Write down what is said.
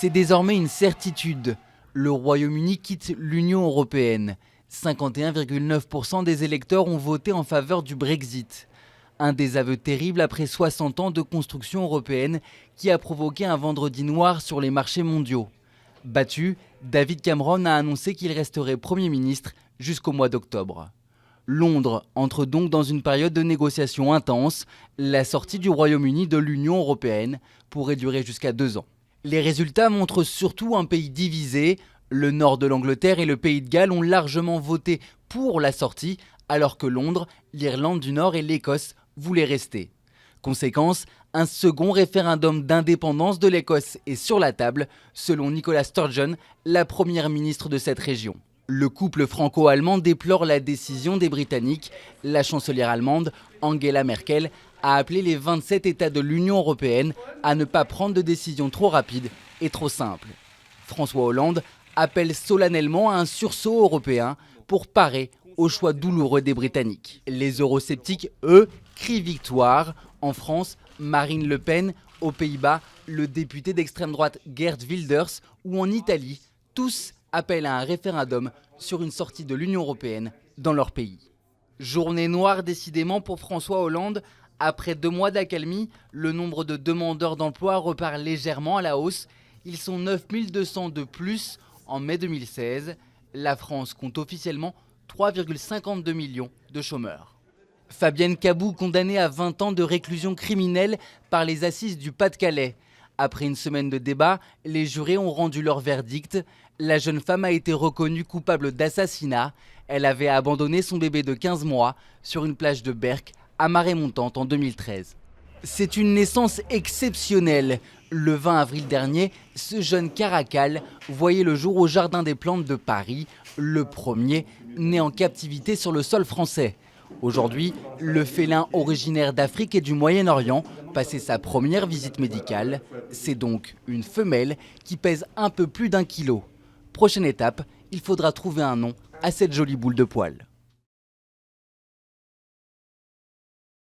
C'est désormais une certitude. Le Royaume-Uni quitte l'Union européenne. 51,9% des électeurs ont voté en faveur du Brexit. Un désaveu terrible après 60 ans de construction européenne qui a provoqué un vendredi noir sur les marchés mondiaux. Battu, David Cameron a annoncé qu'il resterait Premier ministre jusqu'au mois d'octobre. Londres entre donc dans une période de négociations intenses. La sortie du Royaume-Uni de l'Union européenne pourrait durer jusqu'à 2 ans. Les résultats montrent surtout un pays divisé. Le nord de l'Angleterre et le Pays de Galles ont largement voté pour la sortie, alors que Londres, l'Irlande du Nord et l'Écosse voulaient rester. Conséquence, un second référendum d'indépendance de l'Écosse est sur la table, selon Nicola Sturgeon, la première ministre de cette région. Le couple franco-allemand déplore la décision des Britanniques. La chancelière allemande, Angela Merkel, a appelé les 27 États de l'Union européenne à ne pas prendre de décisions trop rapides et trop simples. François Hollande appelle solennellement à un sursaut européen pour parer au choix douloureux des Britanniques. Les eurosceptiques, eux, crient victoire. En France, Marine Le Pen, aux Pays-Bas, le député d'extrême droite Geert Wilders, ou en Italie, tous appellent à un référendum sur une sortie de l'Union européenne dans leur pays. Journée noire décidément pour François Hollande. Après 2 mois d'accalmie, le nombre de demandeurs d'emploi repart légèrement à la hausse. Ils sont 9200 de plus en mai 2016. La France compte officiellement 3,52 millions de chômeurs. Fabienne Cabou, condamnée à 20 ans de réclusion criminelle par les assises du Pas-de-Calais. Après une semaine de débat, les jurés ont rendu leur verdict. La jeune femme a été reconnue coupable d'assassinat. Elle avait abandonné son bébé de 15 mois sur une plage de Berck à marée montante en 2013. C'est une naissance exceptionnelle. Le 20 avril dernier, ce jeune caracal voyait le jour au Jardin des Plantes de Paris, le premier né en captivité sur le sol français. Aujourd'hui, le félin originaire d'Afrique et du Moyen-Orient passait sa première visite médicale. C'est donc une femelle qui pèse un peu plus d'1 kilo. Prochaine étape, il faudra trouver un nom à cette jolie boule de poil.